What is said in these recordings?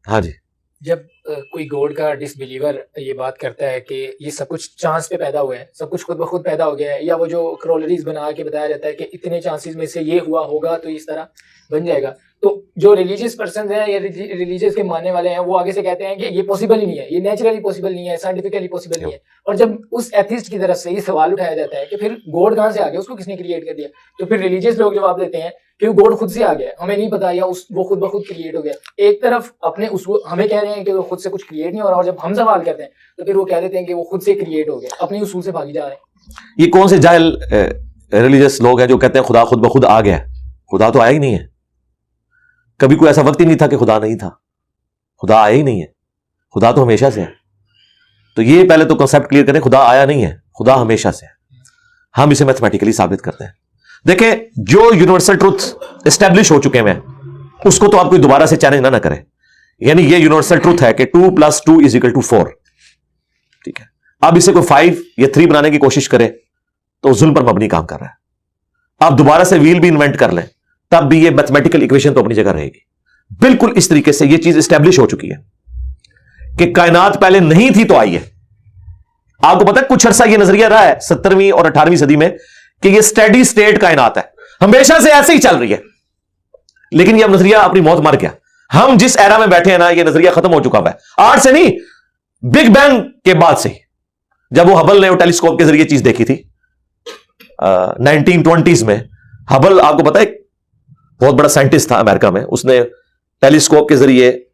हाँ जी। जब कोई गॉड का डिसबिलीवर ये बात करता है कि ये सब कुछ चांस पे पैदा हुआ है, सब कुछ खुद ब खुद पैदा हो गया है, या वो जो क्रोलरीज बना के बताया जाता है कि इतने चांसेस में से ये हुआ होगा तो इस तरह बन जाएगा, तो जो रिलीजियस पर्सन हैं या रिलीजियस के मानने वाले हैं वो आगे से कहते हैं कि ये पॉसिबल ही नहीं है, ये नेचुरली पॉसिबल नहीं है, साइंटिफिकली पॉसिबल नहीं है। और जब उस एथिस्ट की तरफ से ये सवाल उठाया जाता है कि फिर गॉड कहाँ से आ गया, उसको किसने क्रिएट कर दिया, तो फिर रिलीजियस लोग जवाब देते हैं कि वो गॉड खुद से आ गया, हमें नहीं पता, या वो खुद ब खुद क्रिएट हो गया। एक तरफ अपने उसको हमें कह रहे हैं कि वो खुद से कुछ क्रिएट नहीं हो रहा, और जब हम सवाल करते हैं तो फिर वो कह देते हैं कि वो खुद से क्रिएट हो गया, अपने उसूल से भागी जा रहे हैं। ये कौन से जाहिल रिलीजियस लोग हैं जो कहते हैं खुदा खुद ब खुद आ गया? खुदा तो आया ही नहीं है, कभी कोई ऐसा वक्त ही नहीं था कि खुदा नहीं था, खुदा आया ही नहीं है, खुदा तो हमेशा से है। तो ये पहले तो कॉन्सेप्ट क्लियर करें, खुदा आया नहीं है, खुदा हमेशा से है। हम इसे मैथमेटिकली साबित करते हैं। देखें, जो यूनिवर्सल ट्रूथ एस्टेब्लिश हो चुके हैं उसको तो आप कोई दोबारा से चैलेंज ना करें। यानी ये यूनिवर्सल ट्रूथ है कि 2 + 2 = 4, ठीक है। अब इसे कोई 5 या 3 बनाने की कोशिश करे तो जुल्म पर मबनी काम कर रहा है। आप दोबारा से व्हील भी इन्वेंट कर लें तब भी ये मैथमेटिकल इक्वेशन तो अपनी जगह रहेगी। बिल्कुल इस तरीके से ये चीज एस्टेब्लिश हो चुकी है कि कायनात पहले नहीं थी तो आई है। आपको पता है कुछ अरसा ये नजरिया रहा है 17वीं और 18वीं सदी में कि ये स्टेडी स्टेट कायनात है, हमेशा से ऐसे ही चल रही है। लेकिन ये अब नजरिया अपनी मौत मर गया। हम जिस एरा में बैठे हैं ना, ये नजरिया खत्म हो चुका है। आज से नहीं, बिग बैंग के बाद से, जब वो हबल ने वो टेलीस्कोप के जरिए चीज देखी थी 1920s में। हबल आपको पता है बहुत बड़ा साइंटिस्ट था अमेरिका में, उसने टेलीस्कोप के जरिए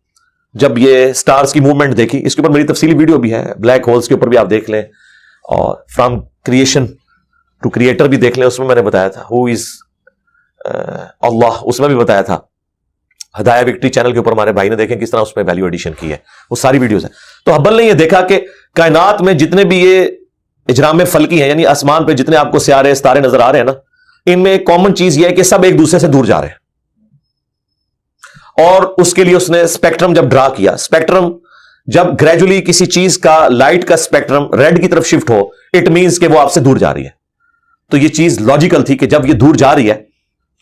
जब ये स्टार्स की मूवमेंट देखी, इसके ऊपर मेरी तफसीली वीडियो भी है, ब्लैक होल्स के ऊपर भी आप देख लें, और फ्रॉम क्रिएशन टू क्रिएटर भी देख लें, उसमें मैंने बताया था हु इज अल्लाह, उसमें भी बताया था। हदाया विक्ट्री चैनल के ऊपर हमारे भाई ने देखें किस तरह उसमें वैल्यू एडिशन की है, वो सारी वीडियोस है। तो हब्बल ने ये देखा कि कायनात में जितने भी ये इजराम फल्की हैं, यानी आसमान पे जितने आपको सियारे सितारे नजर आ रहे हैं ना, इनमें एक कॉमन चीज यह है कि सब एक दूसरे से दूर जा रहे हैं। और उसके लिए उसने स्पेक्ट्रम जब ड्रा किया, स्पेक्ट्रम जब ग्रेजुअली किसी चीज का, लाइट का स्पेक्ट्रम रेड की तरफ शिफ्ट हो, इट मींस कि वो आपसे दूर जा रही है। तो ये चीज लॉजिकल थी कि जब ये दूर जा रही है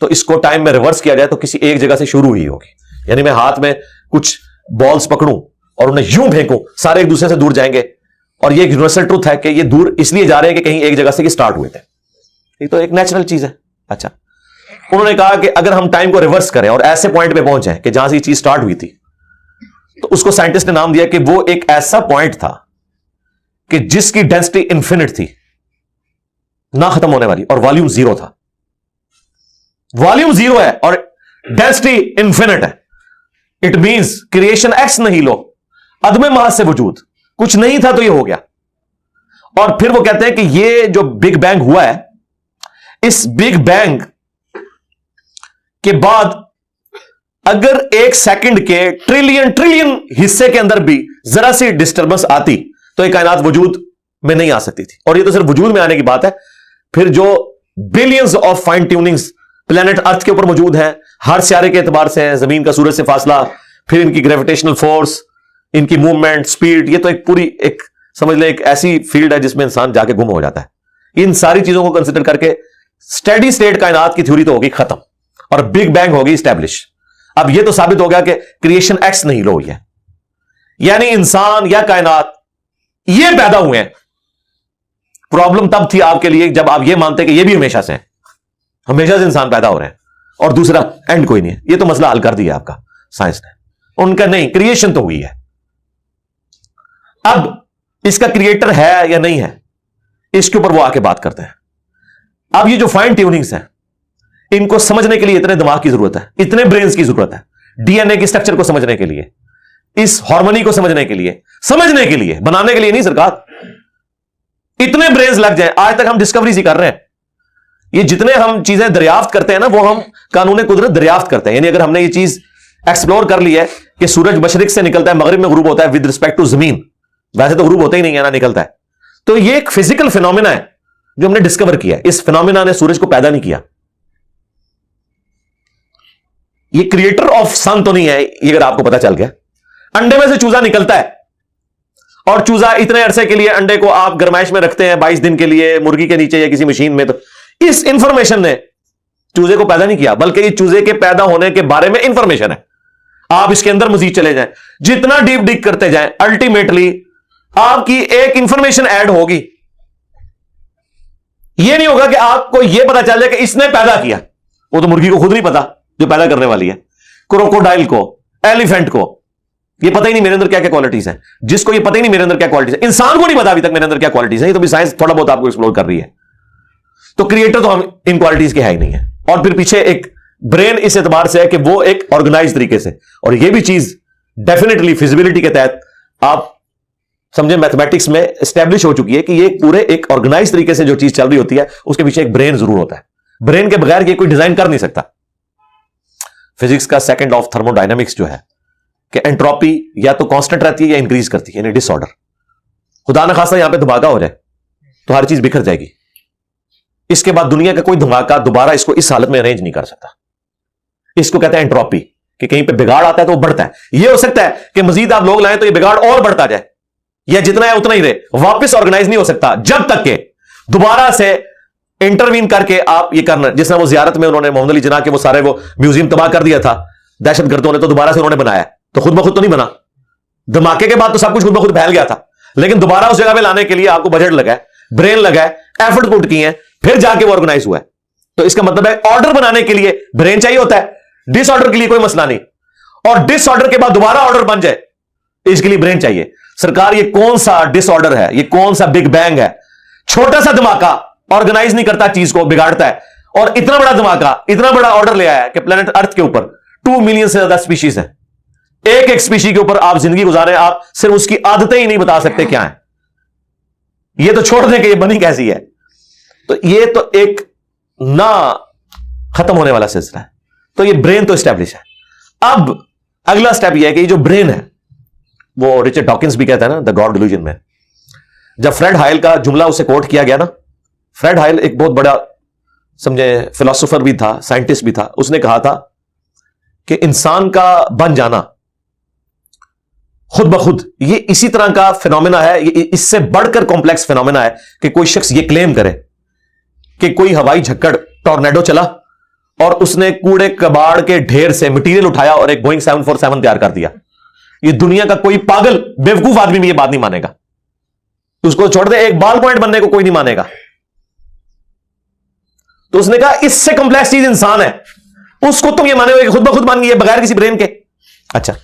तो इसको टाइम में रिवर्स किया जाए तो किसी एक जगह से शुरू हुई होगी। यानी मैं हाथ में कुछ बॉल्स पकड़ूं और उन्हें यूं फेंकूं, सारे एक दूसरे से दूर जाएंगे। और ये यूनिवर्सल ट्रूथ है कि ये दूर इसलिए जा रहे हैं कि कहीं एक जगह से ये स्टार्ट हुए थे। ये तो एक नेचुरल चीज है। अच्छा, उन्होंने कहा कि अगर हम टाइम को रिवर्स करें और ऐसे पॉइंट पे पहुंच जाएं कि जहां से ये चीज स्टार्ट हुई थी, तो उसको साइंटिस्ट ने नाम दिया कि वो एक ऐसा पॉइंट था कि जिसकी डेंसिटी इंफिनिट थी, ना खत्म होने वाली, और वॉल्यूम 0 था। वॉल्यूम 0 है और डेंसिटी इंफिनिट है। इट मींस क्रिएशन एक्स नहीं लो, अदमे महज से वजूद, कुछ नहीं था तो ये हो गया। और फिर वो कहते हैं कि ये जो बिग बैंग हुआ है, इस बिग बैंग के बाद अगर 1 सेकंड के ट्रिलियन हिस्से के अंदर भी जरा सी डिस्टर्बेंस आती तो ये कायनात वजूद में नहीं आ सकती थी। और ये तो सिर्फ वजूद में आने की बात है, फिर जो billions of fine tunings planet earth के ऊपर मौजूद हैं, हर सियारे के एतबार से, जमीन का सूरज से फासला, फिर इनकी ग्रेविटेशनल फोर्स, इनकी मूवमेंट, स्पीड, ये तो एक पूरी, एक समझ ले, एक ऐसी फील्ड है जिसमें इंसान जाके गुम हो जाता है। इन सारी चीजों को कंसिडर करके स्टेडी स्टेट कायनात की थ्योरी तो होगी खत्म और बिग बैंग होगी स्टैब्लिश। अब यह तो साबित हो गया कि क्रिएशन एक्स नहीं लो हुई है, यानी इंसान या कायनात ये पैदा हुए हैं। प्रॉब्लम तब थी आपके लिए जब आप ये मानते कि ये भी हमेशा से इंसान पैदा हो रहे हैं और दूसरा एंड कोई नहीं है। ये तो मसला हल कर दिया आपका साइंस ने। उनका नहीं, क्रिएशन तो हुई है। अब इसका क्रिएटर है या नहीं है, इसके ऊपर वो आके बात करते हैं। अब ये जो फाइन ट्यूनिंग्स हैं, इनको समझने के लिए इतने दिमाग की जरूरत है, इतने ब्रेन्स की जरूरत है, डीएनए के स्ट्रक्चर को समझने के लिए, इस हार्मोनी को समझने के लिए, बनाने के लिए नहीं सरकार, इतने ब्रेन्स लग जाए। आज तक हम डिस्कवरीज ही कर रहे हैं। ये जितने हम चीजें दरियाफ्त करते हैं ना, वो हम कानून कुदरत दरियाफ्त करते हैं। यानी अगर हमने ये चीज एक्सप्लोर कर ली है कि सूरज मशरिक से निकलता है, मगरिब में गुरूब होता है विद रिस्पेक्ट टू जमीन, वैसे तो गुरूब होता ही नहीं है ना, निकलता है। तो ये एक फिजिकल फिनोमिना है जो हमने डिस्कवर किया है। इस फिनोमिना ने सूरज को पैदा नहीं किया। ये क्रिएटर ऑफ सन तो नहीं है, ये अगर आपको पता चल गया। अंडे में से चूजा निकलता है और चूजा इतने अरसे के लिए, अंडे को आप गरमाइश में रखते हैं 22 दिन के लिए मुर्गी के नीचे या किसी मशीन में, तो इस इंफॉर्मेशन ने चूजे को पैदा नहीं किया, बल्कि ये चूजे के पैदा होने के बारे में इंफॉर्मेशन है। आप इसके अंदर मजीद चले जाएं, जितना डीप डिग करते जाएं, अल्टीमेटली आपकी एक इंफॉर्मेशन ऐड होगी। यह नहीं होगा कि आपको यह पता चल जाए कि इसने पैदा किया, वो तो मुर्गी को खुद नहीं पता जो पैदा करने वाली है, क्रोकोडाइल को, एलिफेंट को ये पता ही नहीं मेरे अंदर क्या क्या क्वालिटीज हैं, जिसको ये पता ही नहीं मेरे अंदर क्या क्वालिटीज है, इंसान को नहीं पता अभी तक मेरे अंदर क्या क्वालिटीज है, ये तो भी साइंस थोड़ा बहुत आपको एक्सप्लोर कर रही है। तो क्रिएटर तो हम इन क्वालिटीज के है ही नहीं है। और फिर पीछे एक ब्रेन इस एतबार से है कि वो एक ऑर्गेनाइज तरीके से, और ये भी चीज डेफिनेटली फिजिबिलिटी के तहत आप समझे मैथमेटिक्स में एस्टेब्लिश हो चुकी है कि ये पूरे एक ऑर्गेनाइज तरीके से जो चीज चल रही होती है उसके पीछे एक ब्रेन जरूर होता है। ब्रेन के बगैर ये कोई डिजाइन कर नहीं सकता। फिजिक्स का सेकंड ऑफ थर्मोडायनामिक्स जो है कि एंट्रोपी या तो कांस्टेंट रहती है या इंक्रीज करती है, यानी डिसऑर्डर। खुदा न खासा यहां पे धमाका हो जाए तो हर चीज बिखर जाएगी। इसके बाद दुनिया का कोई धमाका दोबारा इसको इस हालत में अरेंज नहीं कर सकता। इसको कहते हैं एंट्रोपी, कि कहीं पे बिगाड़ आता है तो वो बढ़ता है। यह हो सकता है कि मजीद आप लोग लाएं तो ये बिगाड़ और बढ़ता जाए, या जितना है उतना ही रहे, वापस ऑर्गेनाइज नहीं हो सकता जब तक के दोबारा से इंटरवीन करके आप ये करना। जिस तरह वो जियारत में उन्होंने मोहम्मद अली जिन्ना के वो सारे वो म्यूजियम तबाह कर दिया था दहशतगर्दों ने, तो दोबारा से उन्होंने बनाया, तो खुद ब खुद तो नहीं बना। धमाके के बाद तो सब कुछ खुद ब खुद फैल गया था, लेकिन दोबारा उस जगह पे लाने के लिए आपको बजट लगा है, ब्रेन लगा है, एफर्ट पुट किए हैं, फिर जाके वो ऑर्गेनाइज हुआ है। तो इसका मतलब है ऑर्डर बनाने के लिए ब्रेन चाहिए होता है, डिसऑर्डर के लिए कोई मसला नहीं, और डिसऑर्डर के बाद दोबारा ऑर्डर बन जाए इसके लिए ब्रेन चाहिए। सरकार ये कौन सा डिसऑर्डर है, ये कौन सा बिग बैंग है? छोटा सा धमाका ऑर्गेनाइज नहीं करता, चीज को बिगाड़ता है, और इतना बड़ा धमाका, इतना बड़ा ऑर्डर ले आया है कि प्लेनेट अर्थ के ऊपर 2 मिलियन से ज्यादा स्पीशीज है। एक एक स्पीशी के ऊपर आप जिंदगी गुजारे, आप सिर्फ उसकी आदतें ही नहीं बता सकते क्या है। ये तो छोड़ दें कि ये बनी कैसी है। तो ये तो एक ना खत्म होने वाला सिलसिला है। तो ये ब्रेन तो एस्टैब्लिश है। अब अगला स्टेप यह है कि ये जो ब्रेन है, वो रिचर्ड डॉकिंस भी कहता है ना द गॉड डिल्यूजन में, जब फ्रेड हायल का जुमला उसे कोट किया गया ना, फ्रेड हायल एक बहुत बड़ा समझे फिलोसोफर भी था, साइंटिस्ट भी था। उसने कहा था कि इंसान का बन जाना खुद ब खुद ये इसी तरह का फिनोमेना है, ये इससे बढ़कर कॉम्प्लेक्स फिनोमेना है कि कोई शख्स ये क्लेम करे कि कोई हवाई झक्कड़ टॉर्नेडो चला और उसने कूड़े कबाड़ के ढेर से मटेरियल उठाया और एक बोइंग 747 तैयार कर दिया। ये दुनिया का कोई पागल बेवकूफ आदमी भी ये बात नहीं मानेगा। उसको छोड़ दे, एक बाल पॉइंट बनने को कोई नहीं मानेगा। तो उसने कहा इससे कॉम्प्लेक्स चीज इंसान है, उसको तुम ये माने कि खुद ब खुद मान गई बगैर किसी ब्रेन के। अच्छा,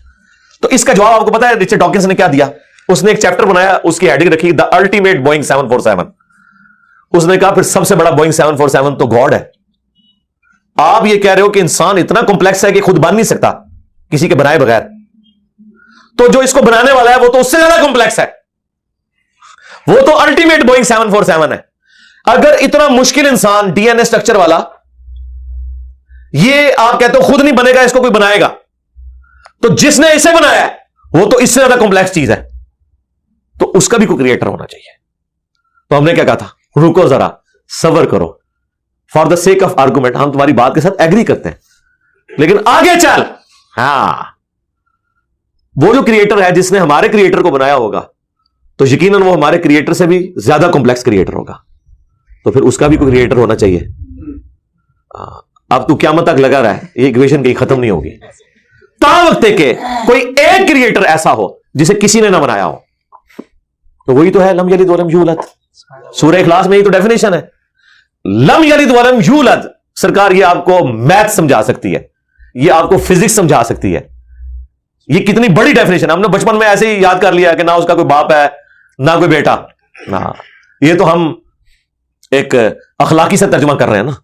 तो इसका जवाब आपको पता है रिचर्ड डॉकिंस ने क्या दिया? उसने एक चैप्टर बनाया, उसकी हेडिंग रखी द अल्टीमेट बोइंग 747। उसने कहा फिर सबसे बड़ा बोइंग 747 तो गॉड है। आप ये कह रहे हो कि इंसान इतना कॉम्प्लेक्स है कि खुद बन नहीं सकता किसी के बनाए बगैर, तो जो इसको बनाने वाला है वो तो उससे ज्यादा कॉम्प्लेक्स है, वो तो अल्टीमेट बोइंग 747 है। अगर इतना मुश्किल इंसान डीएनए स्ट्रक्चर वाला, ये आप कहते हो खुद नहीं बनेगा, इसको कोई बनाएगा, तो जिसने इसे बनाया है वो तो इससे ज्यादा कॉम्प्लेक्स चीज है, तो उसका भी कोई क्रिएटर होना चाहिए। तो हमने क्या कहा था, रुको जरा, सब्र करो, for the sake of argument हम तुम्हारी बात के साथ एग्री करते हैं, लेकिन आगे चल, हाँ वो जो क्रिएटर है जिसने हमारे क्रिएटर को बनाया होगा, तो यकीनन वो हमारे क्रिएटर से भी ज्यादा कॉम्प्लेक्स क्रिएटर होगा, तो फिर उसका भी कोई क्रिएटर होना चाहिए। अब तू क़यामत तक लगा रहा है, ये इक्वेशन कहीं खत्म नहीं होगी, ता वक्त के कोई एक क्रिएटर ऐसा हो जिसे किसी ने ना बनाया हो। तो वही तो है लम यलिद वलम यूलद, सूरह इखलास में ही तो डेफिनेशन है, लम यलिद वलम यूलद। सरकार ये आपको मैथ समझा सकती है, ये आपको फिजिक्स समझा सकती है, ये कितनी बड़ी डेफिनेशन। हमने बचपन में ऐसे ही याद कर लिया कि ना उसका कोई बाप है ना कोई बेटा, ना ये तो हम एक अखलाकी से तर्जुमा कर रहे हैं ना,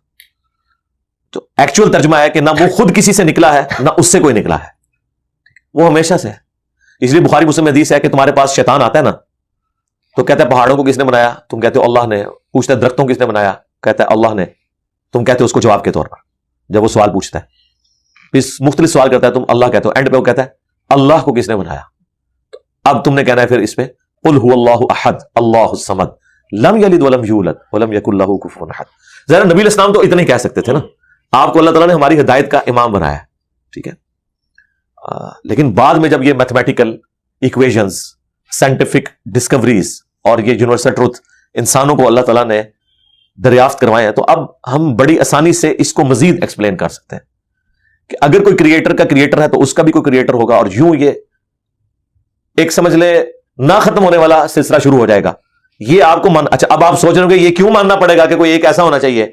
तो एक्चुअल तर्जुमा है कि ना वो खुद किसी से निकला है ना उससे कोई निकला है, वो हमेशा से है। इसलिए बुखारी मुस्लिम में हदीस है कि तुम्हारे पास शैतान आता है ना, तो कहता है पहाड़ों को किसने बनाया, तुम कहते हो अल्लाह ने। पूछता है दरख्तों को किसने बनाया, कहता है अल्लाह ने। तुम कहते हो उसको जवाब के तौर पर, जब वो सवाल पूछता है, फिर मुख्तलिफ सवाल करता है, तुम अल्लाह कहते हो, एंड पे वो कहता है अल्लाह को किसने बनाया। तो अब तुमने कहना है फिर इस पे, कुल हुवल्लाहु अहद अल्लाहु समद लम यलिद वलम यूलद वलम यकुल लहू कुफुवन अहद। जरा नबी अलैहिस्सलाम तो इतना ही कह सकते थे ना, आपको अल्लाह ताला ने हमारी हिदायत का इमाम बनाया, ठीक है। लेकिन बाद में जब ये मैथमेटिकल इक्वेशंस, साइंटिफिक डिस्कवरीज और ये यूनिवर्सल ट्रूथ इंसानों को अल्लाह ताला ने दरियाफ्त करवाए हैं, तो अब हम बड़ी आसानी से इसको मजीद एक्सप्लेन कर सकते हैं कि अगर कोई क्रिएटर का क्रिएटर है तो उसका भी कोई क्रिएटर होगा, और यूं ये एक समझ ले ना खत्म होने वाला सिलसिला शुरू हो जाएगा। ये आपको मान, अच्छा अब आप सोच रहे हो कि ये क्यों मानना पड़ेगा कि कोई एक ऐसा होना चाहिए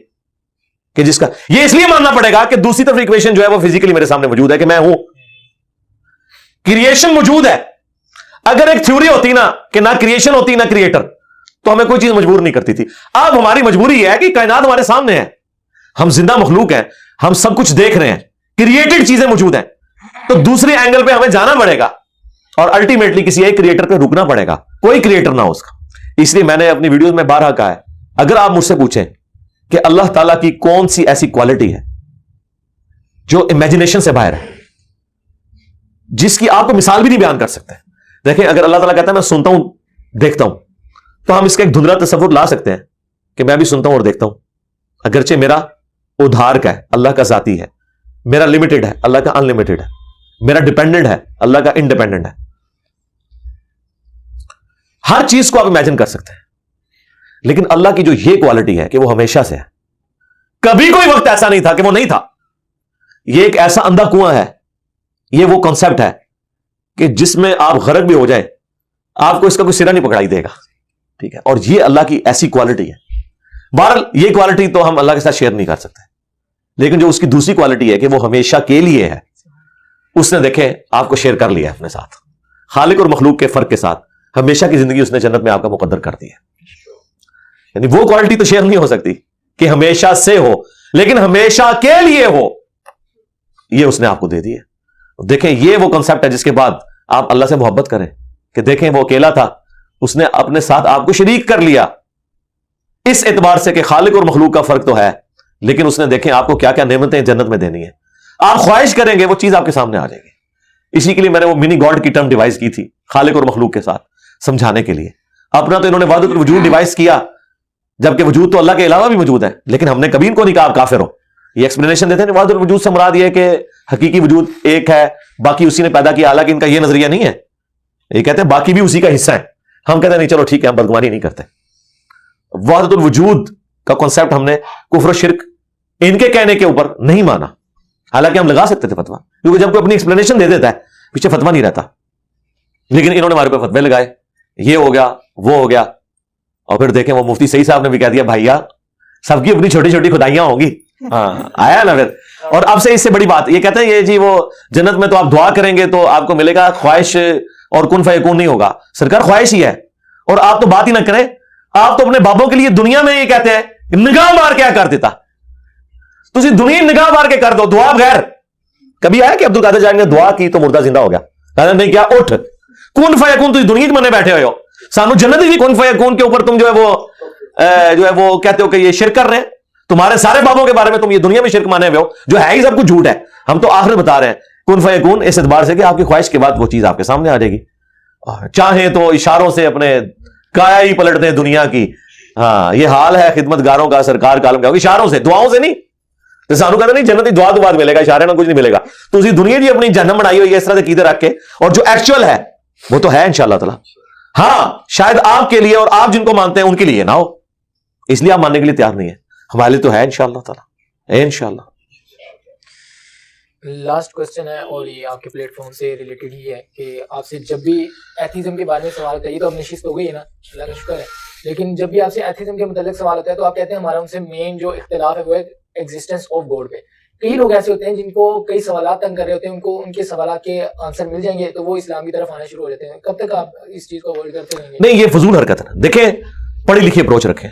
कि जिसका, ये इसलिए मानना पड़ेगा कि दूसरी तरफ इक्वेशन जो है वो फिजिकली मेरे सामने मौजूद है कि मैं हूं, क्रिएशन मौजूद है। अगर एक थ्योरी होती ना कि ना क्रिएशन होती ना क्रिएटर, तो हमें कोई चीज मजबूर नहीं करती थी। अब हमारी मजबूरी है कि कायनात हमारे सामने है, हम जिंदा मखलूक हैं, हम सब कुछ देख रहे हैं, क्रिएटेड चीजें मौजूद हैं, तो दूसरे एंगल पे हमें जाना पड़ेगा और अल्टीमेटली किसी एक क्रिएटर पे रुकना पड़ेगा, कोई क्रिएटर ना हो उसका। इसलिए मैंने अपनी वीडियोस में बारहा कहा है, अगर आप मुझसे पूछें कि अल्लाह ताला की कौन सी ऐसी क्वालिटी है जो इमेजिनेशन से बाहर है, जिसकी आपको मिसाल भी नहीं बयान कर सकते। देखें, अगर अल्लाह ताला कहता है मैं सुनता हूं देखता हूं, तो हम इसका एक धुंधला तस्वुर ला सकते हैं कि मैं भी सुनता हूं और देखता हूं, अगरचे मेरा उधार का है, अल्लाह का जाती है, मेरा लिमिटेड है, अल्लाह का अनलिमिटेड है, मेरा डिपेंडेंट है, अल्लाह का इंडिपेंडेंट है। हर चीज को आप इमेजिन कर सकते हैं, लेकिन अल्लाह की जो ये क्वालिटी है कि वो हमेशा से है, कभी कोई वक्त ऐसा नहीं था कि वो नहीं था। ये एक ऐसा अंधा कुआं है, ये वो कॉन्सेप्ट है कि जिसमें आप गरक भी हो जाए आपको इसका कोई सिरा नहीं पकड़ाई देगा, ठीक है। और ये अल्लाह की ऐसी क्वालिटी है। बहरहाल ये क्वालिटी तो हम अल्लाह के साथ शेयर नहीं कर सकते, लेकिन जो उसकी दूसरी क्वालिटी है कि वो हमेशा के लिए है, उसने देखे आपको शेयर कर लिया अपने साथ, खालिक और मखलूक के फर्क के साथ हमेशा की जिंदगी उसने जन्नत में आपका मुकद्दर कर दी है। यानी वो क्वालिटी तो शेयर नहीं हो सकती कि हमेशा से हो, लेकिन हमेशा के लिए हो, ये उसने आपको दे दी है। देखें, ये वो कॉन्सेप्ट है जिसके बाद आप अल्लाह से मोहब्बत करें कि देखें वो अकेला था, उसने अपने साथ आपको शरीक कर लिया, इस एतबार से कि खालिक और मखलूक का फर्क तो है, लेकिन उसने देखें आपको क्या क्या नेमतें जन्नत में देनी है। आप ख्वाहिश करेंगे वो चीज आपके सामने आ जाएगी। इसी के लिए मैंने वो मिनी गॉड की टर्म डिवाइस की थी खालिक और मखलूक के साथ समझाने के लिए। अपना तो इन्होंने वादुल वजूद डिवाइस किया, जबकि वजूद तो अल्लाह के अलावा भी मौजूद है, लेकिन हमने कभी इनको नहीं कहा आप काफिर हो। ये एक्सप्लेनेशन देते हैं वादुल वजूद से मुराद ये कि हकीकी वजूद एक है, बाकी उसी ने पैदा किया, हालांकि इनका ये नजरिया नहीं है। ये कहते हैं बाकी भी उसी का हिस्सा है, हम कहते हैं नहीं चलो ठीक है, हम बदगुमानी नहीं करते। वहदतुल वजूद का कॉन्सेप्ट हमने कुफ्र शिर्क इनके कहने के ऊपर नहीं माना, हालांकि हम लगा सकते थे फतवा, क्योंकि जब कोई अपनी एक्सप्लेनेशन दे देता है पीछे फतवा नहीं रहता। लेकिन इन्होंने हमारे पर फतवे लगाए, ये हो गया वो हो गया, और फिर देखें वो मुफ्ती सही साहब ने भी कह दिया भैया सबकी अपनी छोटी छोटी खुदाइयां होंगी। हाँ आया ना फिर। और अब से इससे बड़ी बात ये कहते हैं ये जी वो जन्नत में तो आप दुआ करेंगे तो आपको मिलेगा, ख्वाहिश और कुन फयकून नहीं होगा। सरकार ख्वाहिश ही है, और आप तो बात ही ना करें, आप तो अपने बाबों के लिए दुनिया में ये कहते हैं निगाह मार क्या कर देता, तुझे दुनिया निगाह मार के कर दो दुआ बगैर। कभी आया कि अब्दुल कादिर जानी ने दुआ की तो मुर्दा जिंदा हो गया? कहते नहीं क्या, उठ कुन फयकून, तुझे दुनिया में बैठे हुए हो, सानू जन्नत ही कुन फयकून के ऊपर तुम जो है वो कहते हो कि ये शिरक कर रहे हैं। तुम्हारे सारे बाबों के बारे में तुम ये दुनिया में शिरक माने हुए हो, जो है ही सब कुछ झूठ है। हम तो आखिर बता रहे हैं कुन फयकून इस एतबार से कि आपकी ख्वाहिश के बाद वो चीज आपके सामने आ जाएगी। चाहे तो इशारों से अपने काया ही पलटते हैं दुनिया की। हाँ ये हाल है खिदमतगारों का सरकार का आलम क्या, इशारों से, दुआओं से नहीं। तो सानू कहते नहीं जन्नत दुआ तो बाद मिलेगा, इशारे में कुछ नहीं मिलेगा। तो उसी दुनिया जी अपनी जन्नत बनाई हुई है इस तरह से कीदे रख के, और जो एक्चुअल है वो तो है इंशाअल्लाह ताला। हाँ शायद आपके लिए और आप जिनको मानते हैं उनके लिए ना हो, इसलिए आप मानने के लिए तैयार नहीं है, हमारे लिए तो है इंशाअल्लाह ताला, इंशाअल्लाह। लास्ट क्वेश्चन है और ये आपके प्लेटफॉर्म से रिलेटेड ही है कि आपसे जब भी एथिज्म के बारे में सवाल होता है, ये तो अब नशिस्त हो गई है ना, अल्लाह का शुक्र है, लेकिन जब भी आपसे एथिज्म के मुताल्लिक सवाल होता है तो आप कहते हैं हमारा उनसे मेन जो इख्तिलाफ है वो है एग्जिस्टेंस ऑफ गॉड पे। कई लोग ऐसे होते हैं जिनको कई सवालात तंग कर रहे होते हैं, उनको उनके सवालात के आंसर मिल जाएंगे तो वो इस्लाम की तरफ आना शुरू हो जाते हैं। कब तक आप इस चीज को अवॉइड करते रहेंगे? नहीं ये फजूल हरकत है। देखें पढ़ी लिखी अप्रोच रखें,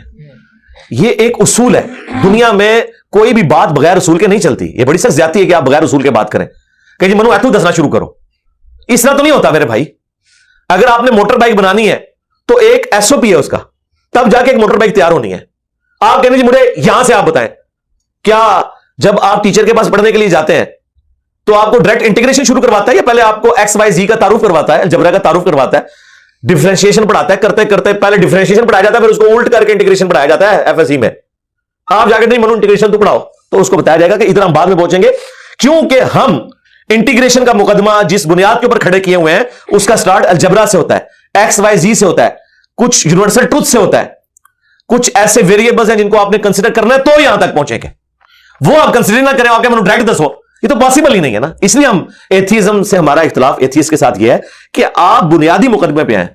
ये एक उसूल है, दुनिया में कोई भी बात बगैर उसूल के नहीं चलती। ये बड़ी सख्त ज्यादती है कि आप बगैर उसूल के बात करें, कहीं जी मनु ऐतू दसना शुरू करो, इस तरह तो नहीं होता मेरे भाई। अगर आपने मोटर बाइक बनानी है तो एक एसओपी है उसका, तब जाके एक मोटर बाइक तैयार होनी है। आप कहने जी मुझे यहां से आप बताएं, क्या जब आप टीचर के पास पढ़ने के लिए जाते हैं तो आपको डायरेक्ट इंटीग्रेशन शुरू करवाता है या पहले आपको एक्स वाई जी का तारुफ करवाता है, अलजबरा का तारुफ करवाता है, डिफरेंशिएशन पढ़ाता है, करते करते पहले डिफरेंशिएशन पढ़ाया जाता है, फिर उसको उल्ट करके इंटीग्रेशन पढ़ाया जाता है एफएससी में। आप जाकर नहीं मनु इंटीग्रेशन तो पढ़ाओ, तो उसको बताया जाएगा कि इधर हम बाद में पहुंचेंगे, क्योंकि हम इंटीग्रेशन का मुकदमा जिस बुनियाद के ऊपर खड़े किए हुए हैं उसका स्टार्ट अलजबरा से होता है, एक्स वाई जी से होता है, कुछ यूनिवर्सल ट्रुथ से होता है, कुछ ऐसे वेरिएबल्स हैं जिनको आपने कंसिडर करना है तो यहां तक पहुंचेंगे। वो आप कंसिडर ना करें, आपके मनु डायरेक्ट दसो ये तो पॉसिबल ही नहीं है ना। इसलिए हम एथिज्म से हमारा इख्तिलाफ एथियस्ट के साथ ये है कि आप बुनियादी मुकदमे पे हैं,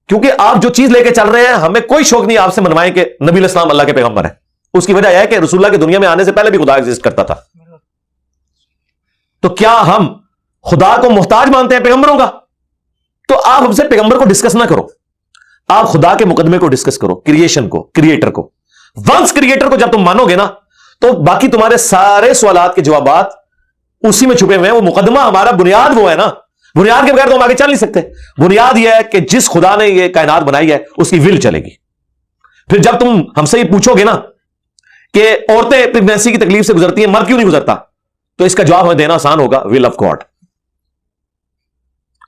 क्योंकि आप जो चीज लेके चल रहे हैं हमें कोई शौक नहीं आपसे मनवाएं कि नबी अलैहिस्सलाम अल्लाह के पैगंबर है। उसकी वजह यह है कि रसूलुल्लाह की दुनिया में आने से पहले भी खुदा एग्जिस्ट करता था। तो क्या हम खुदा को मोहताज मानते हैं पैगंबरों का? तो आप हमसे पैगंबर को डिस्कस ना करो, आप खुदा के मुकदमे को डिस्कस करो, क्रिएशन को, क्रिएटर को। वंस क्रिएटर को जब तुम मानोगे ना तो बाकी तुम्हारे सारे सवालात के जवाबात उसी में छुपे हुए हैं। वो मुकदमा हमारा बुनियाद वो है ना, बुनियाद के बगैर तो हम आगे चल नहीं सकते। बुनियाद यह है कि जिस खुदा ने यह कायनात बनाई है उसकी विल चलेगी। फिर जब तुम हमसे ये पूछोगे ना कि औरतें प्रेगनेंसी की तकलीफ से गुजरती हैं, मर्द क्यों नहीं गुजरता, तो इसका जवाब हमें देना आसान होगा, विल ऑफ गॉड।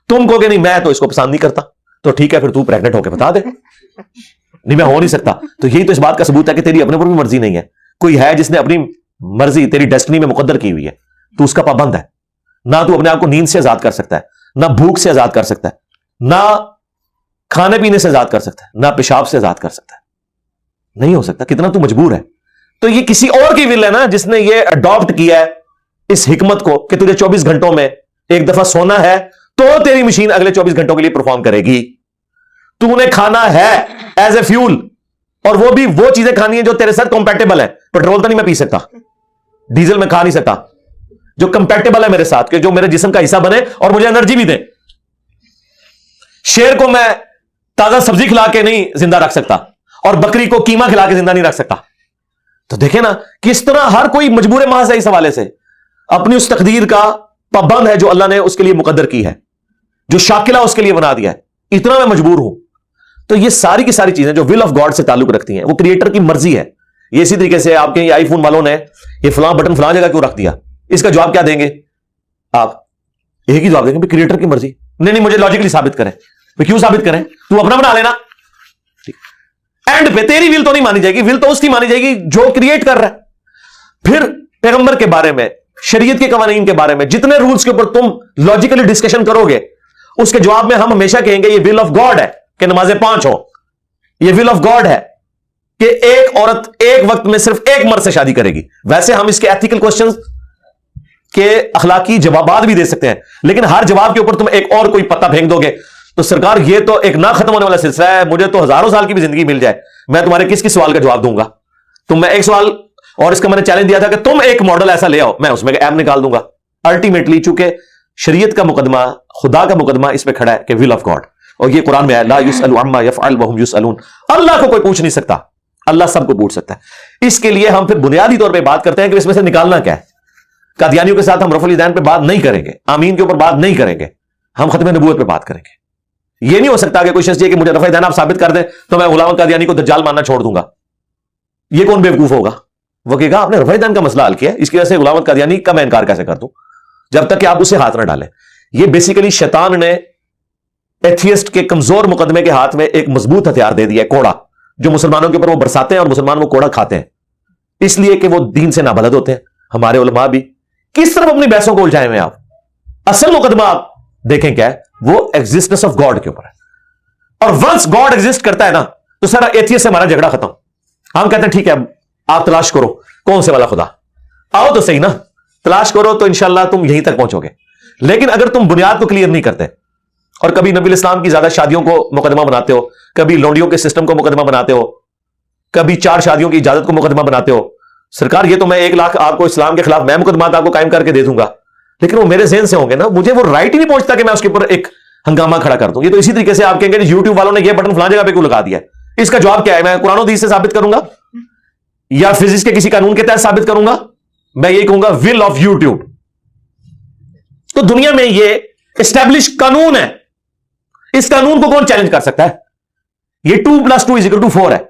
तुम कहोगे नहीं मैं तो इसको पसंद नहीं करता, तो ठीक है फिर तू प्रेग्नेंट होकर बता दे नहीं मैं हो नहीं सकता। तो यही तो इस बात का सबूत है कि तेरी अपने ऊपर भी मर्जी नहीं है। कोई है जिसने अपनी मर्जी तेरी डेस्टिनी में मुकद्दर की हुई है, तू उसका पाबंद है। ना तू अपने आप को नींद से आजाद कर सकता है, ना भूख से आजाद कर सकता है, ना खाने पीने से आजाद कर सकता है, ना पेशाब से आजाद कर सकता है। नहीं हो सकता, कितना तू मजबूर है। तो ये किसी और की विल है ना जिसने ये अडॉप्ट किया है इस हिकमत को कि तुझे 24 घंटों में एक दफा सोना है तो तेरी मशीन अगले 24 घंटों के लिए परफॉर्म करेगी। तूने खाना है एज ए फ्यूल, और वो भी वो चीजें खानी है जो तेरे साथ कंपैटिबल है। पेट्रोल तो नहीं मैं पी सकता, डीजल में खा नहीं सकता, जो कंपैटिबल है मेरे साथ, कि जो मेरे जिस्म का हिस्सा बने और मुझे एनर्जी भी दे। शेर को मैं ताजा सब्जी खिला के नहीं जिंदा रख सकता, और बकरी को कीमा खिला के जिंदा नहीं रख सकता। तो देखे ना किस तरह हर कोई मजबूर महज है इस हवाले से, अपनी उस तकदीर का पाबंद है जो अल्लाह ने उसके लिए मुकद्दर की है, जो शाकिला उसके लिए बना दिया है। इतना मैं मजबूर हूं। तो ये सारी की सारी चीजें जो विल ऑफ गॉड से ताल्लुक रखती हैं, वो क्रिएटर की मर्जी है। ये इसी तरीके से आपके ये आईफोन वालों ने ये फलां बटन फलां जगह क्यों रख दिया, इसका जवाब क्या देंगे आप? एक ही जवाब देंगे, क्रिएटर की मर्जी। नहीं नहीं मुझे लॉजिकली साबित करें। क्यों साबित करें? तू अपना बना लेना। एंड पे तेरी विल तो नहीं मानी जाएगी, विल तो उसकी मानी जाएगी जो क्रिएट कर रहा है। फिर पैगंबर के बारे में, शरीयत के कवानीन के बारे में जितने रूल्स के ऊपर तुम लॉजिकली डिस्कशन करोगे, उसके जवाब में हम हमेशा कहेंगे ये विल ऑफ गॉड है कि नमाजें 5 हो। ये विल ऑफ गॉड है कि एक औरत एक वक्त में सिर्फ एक मर्द से शादी करेगी। वैसे हम इसके एथिकल क्वेश्चंस के अखलाकी जवाब भी दे सकते हैं, लेकिन हर जवाब के ऊपर तुम एक और कोई पत्ता फेंक दोगे तो सरकार ये तो एक ना खत्म होने वाला सिलसिला है, मुझे तो हजारों साल की भी जिंदगी मिल जाए, मैं तुम्हारे किस किस सवाल का जवाब दूंगा। तो मैं एक सवाल और इसका मैंने चैलेंज दिया था कि तुम एक मॉडल ऐसा ले आओ, मैं उसमें ऐप निकाल दूंगा। अल्टीमेटली चूंकि शरीयत का मुकदमा, खुदा का मुकदमा इस पे खड़ा है कि विल ऑफ गॉड, और ये कुरान में है ला युसअलु अम्मा यफ़अल वहुम युसअलून। अल्लाह को कोई पूछ नहीं सकता, अल्लाह सबको पूछ सकता है। इसके लिए हम फिर बुनियादी तौर पर बात करते हैं कि इसमें से निकालना क्या है। कादियानियों के साथ हम रफ़ुल ईदैन पे बात नहीं करेंगे, आमीन के ऊपर बात नहीं करेंगे, हम खत्म नबूवत पे बात करेंगे। ये नहीं हो सकता कि कोई शख्स ये कि मुझे रफ़ा ईदैन आप साबित कर दें तो मैं गुलाम कादियानी को दज्जाल मानना छोड़ दूंगा। ये कौन बेवकूफ होगा? वो कहेगा आपने रफ़ा ईदैन का मसला हल किया, इसकी वजह से गुलाम कादियानी का मैं इनकार कैसे कर दूं, जब तक कि आप उसे हाथ ना डालें। ये बेसिकली शैतान ने एथियस्ट के कमजोर मुकदमे के हाथ में एक मजबूत हथियार दे दिया है, कोड़ा, जो मुसलमानों के ऊपर वो बरसाते हैं और मुसलमान वो कोड़ा खाते हैं, इसलिए कि वो दीन से नाबलद होते हैं। हमारे उलमा भी किस तरफ अपनी बहसों को उलझाए हुए आप। असल मुकदमा आप देखें क्या है, वो एग्जिस्टेंस ऑफ गॉड के ऊपर है। और वंस गॉड एग्जिस्ट करता है ना तो सारा एथियस्ट से हमारा झगड़ा खत्म। हम कहते हैं ठीक है आप तलाश करो कौन से वाला खुदा, आओ तो सही ना, तलाश करो तो इंशाल्लाह तुम यहीं तक पहुंचोगे। लेकिन अगर तुम बुनियाद को क्लियर नहीं करते और कभी नबी इस्लाम की ज्यादा शादियों को मुकदमा बनाते हो, कभी लोंडियों के सिस्टम को मुकदमा बनाते हो, कभी 4 शादियों की इजाजत को मुकदमा बनाते हो, सरकार ये तो मैं 1 लाख आपको इस्लाम के खिलाफ मैं मुकदमा आपको कायम करके दे दूंगा, लेकिन वो मेरे ज़हन से होंगे ना, मुझे वो राइट ही नहीं पहुंचता कि मैं उसके ऊपर एक हंगामा खड़ा कर दूं। ये तो इसी तरीके से आप कहेंगे यूट्यूब वालों ने ये बटन फलां जगह पे क्यों लगा दिया, इसका जवाब क्या है? मैं कुरान हदीस से साबित करूंगा या फिजिक्स के किसी कानून के तहत साबित करूंगा? मैं ये कहूंगा विल ऑफ यूट्यूब। तो दुनिया में ये एस्टैब्लिश कानून है, इस कानून को कौन चैलेंज कर सकता है? ये 2 + 2 = 4 है।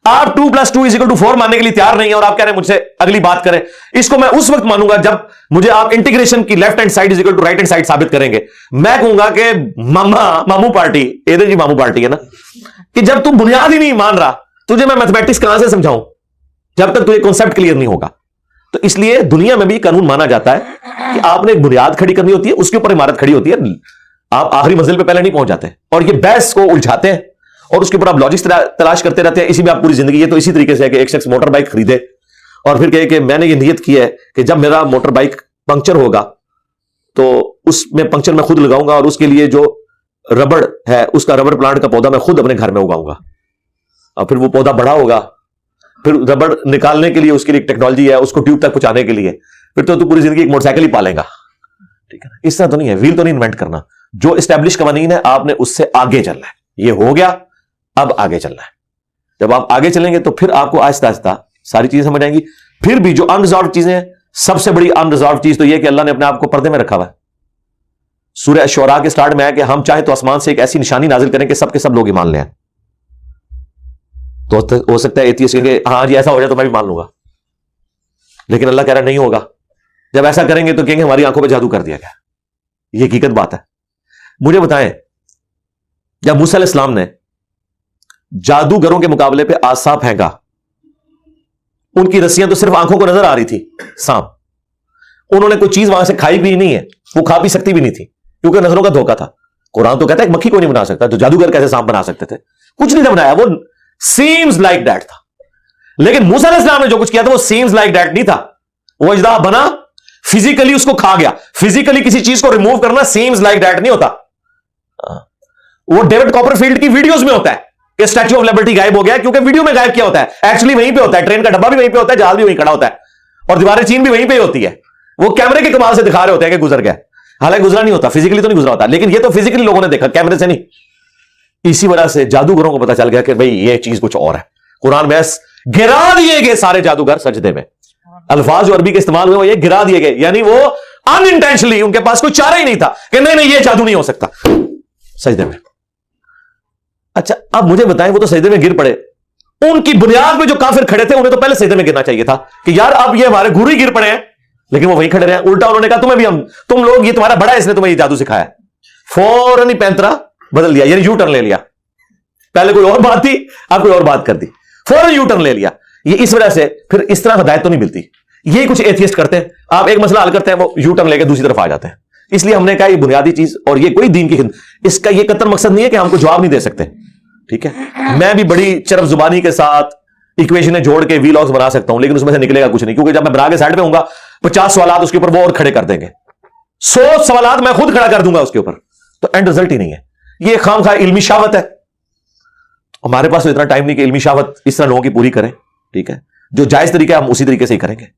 आप 2 + 2 = 4 मानने के लिए तैयार नहीं है और आप कह रहे हैं मुझसे अगली बात करें। इसको मैं उस वक्त मानूंगा जब मुझे आप इंटीग्रेशन की left hand side = right hand side साबित करेंगे। मैं कहूंगा कि मामू पार्टी, इधर जी मामू पार्टी है ना, कि जब तू बुनियाद ही नहीं मान रहा, तुझे मैं मैथमेटिक्स कहां से समझाऊं जब तक तुझे कॉन्सेप्ट क्लियर नहीं होगा। तो इसलिए दुनिया में भी कानून माना जाता है कि आपने एक बुनियाद खड़ी करनी होती है, उसके ऊपर इमारत खड़ी होती है। आप आखिरी मंजिल पे पहले नहीं पहुंच जाते और ये बहस को उलझाते हैं और उसके ऊपर आप लॉजिक्स तलाश करते रहते हैं। इसी में आप पूरी जिंदगी, ये तो इसी तरीके से है कि एक शख्स मोटर बाइक खरीदे और फिर कहे कि मैंने ये नियत की है कि जब मेरा मोटर बाइक पंक्चर होगा तो उसमें पंक्चर मैं खुद लगाऊंगा और उसके लिए जो रबड़ है उसका रबड़ प्लांट का पौधा मैं खुद अपने घर में उगाऊंगा और फिर वो पौधा बड़ा होगा, फिर रबड़ निकालने के लिए उसके लिए टेक्नोलॉजी है, उसको ट्यूब तक पहुंचाने के लिए, फिर तो तू पूरी जिंदगी एक मोटरसाइकिल ही पालेगा। ठीक है ना, इस तरह तो नहीं है, व्हील तो नहीं इन्वेंट करना। जो एस्टेब्लिश कवानीन है आपने उससे आगे चलना है। ये हो गया, अब आगे चलना है। जब आप आगे चलेंगे तो फिर आपको आहिस्ता आहिस्ता सारी चीजें समझ आएंगी। फिर भी जो अनरिजॉल्व चीजें हैं, सबसे बड़ी अनरिजॉल्व चीज तो यह कि अल्लाह ने अपने आप को पर्दे में रखा हुआ है। सूरह शुरा के स्टार्ट में है कि हम चाहे तो आसमान से एक ऐसी निशानी नाजिल करें कि सबके सब लोग ईमान लें। तो हो सकता है एथियस्ट कहेंगे हाँ जी ऐसा हो जाए तो मैं भी मान लूंगा, लेकिन अल्लाह कह रहा नहीं होगा। जब ऐसा करेंगे तो कहेंगे हमारी आंखों पर जादू कर दिया गया। ये हकीकत बात है। मुझे बताएं, जब मूसा अलैहिस्सलाम ने जादूगरों के मुकाबले पे आसा फेंका, उनकी रस्सियां तो सिर्फ आंखों को नजर आ रही थी सांप, उन्होंने कोई चीज वहां से खाई भी नहीं है, वो खा भी सकती भी नहीं थी क्योंकि नजरों का धोखा था। कुरान तो कहता है मक्खी को नहीं बना सकता, तो जादूगर कैसे सांप बना सकते थे? कुछ नहीं था बनाया, वो सीम्स लाइक दैट था। लेकिन मूसा अलैहिस्सलाम ने जो कुछ किया था वो सीम्स लाइक दैट नहीं था। वो अजदा बना, फिजिकली उसको खा गया। फिजिकली किसी चीज को रिमूव करना सीम्स लाइक दैट नहीं होता। वो डेविड कॉपरफील्ड की वीडियोस में होता है कि स्टैच्यू ऑफ लिबर्टी गायब हो गया, क्योंकि वीडियो में गायब किया होता है, एक्चुअली वहीं पे होता है। ट्रेन का डब्बा भी वहीं पे होता है, जहाज भी वहीं खड़ा होता है और दीवारें चीन भी वहीं पे होती है। वो कैमरे के कमाल से दिखा रहे होते हैं कि गुजर गया, हालांकि गुजरा नहीं होता, फिजिकली तो नहीं गुजरा होता, लेकिन ये तो फिजिकली लोगों ने देखा, कैमरे से नहीं। इसी वजह से जादूगरों को पता चल गया कि भाई ये चीज कुछ और है। कुरान में गिरा दिए गए सारे जादूगर सजदे में। अल्फाज जो अरबी के इस्तेमाल हुए वो ये गिरा दिए गए, यानी वो अनइंटेंशनली, उनके पास कोई चारा ही नहीं था कि नहीं नहीं ये जादू नहीं हो सकता, सजदे में। अच्छा अब मुझे बताएं, वो तो सजदे में गिर पड़े, उनकी बुनियाद में जो काफिर खड़े थे उन्हें तो पहले सजदे में गिरना चाहिए था कि यार अब ये हमारे गुरु ही गिर पड़े हैं, लेकिन वो वहीं खड़े रहे। उल्टा उन्होंने कहा तुम्हें भी तुम लोग, ये तुम्हारा बड़ा है, इसने तुम्हें ये जादू सिखाया। फौरन ही पैंतरा बदल दिया, यानी यू टर्न ले लिया। पहले कोई और बात थी, अब कोई और बात कर दी, फौरन यू टर्न ले लिया। ये इस वजह से फिर इस तरह हिदायत तो नहीं मिलती। ये कुछ एथियस्ट करते हैं, आप एक मसला हल करते हैं, वो यू टर्न लेकर दूसरी तरफ आ जाते हैं। इसलिए हमने कहा ये बुनियादी चीज, और ये कोई दीन की, इसका ये कतई मकसद नहीं है कि हमको जवाब नहीं दे सकते। ठीक है, मैं भी बड़ी चरफ जुबानी के साथ इक्वेशनें जोड़ के वीलॉग्स बना सकता हूं, लेकिन उसमें से निकलेगा कुछ नहीं, क्योंकि जब मैं बना के साइड पे होऊंगा 50 सवाल उसके ऊपर वो और खड़े कर देंगे, 100 सवाल मैं खुद खड़ा कर दूंगा उसके ऊपर, तो एंड रिजल्ट ही नहीं है। ये खामखा इल्मी शावत है। हमारे पास तो इतना टाइम नहीं कि इल्मी शावत इस तरह लोगों की पूरी करें। ठीक है, जो जायज तरीका है हम उसी तरीके से ही करेंगे।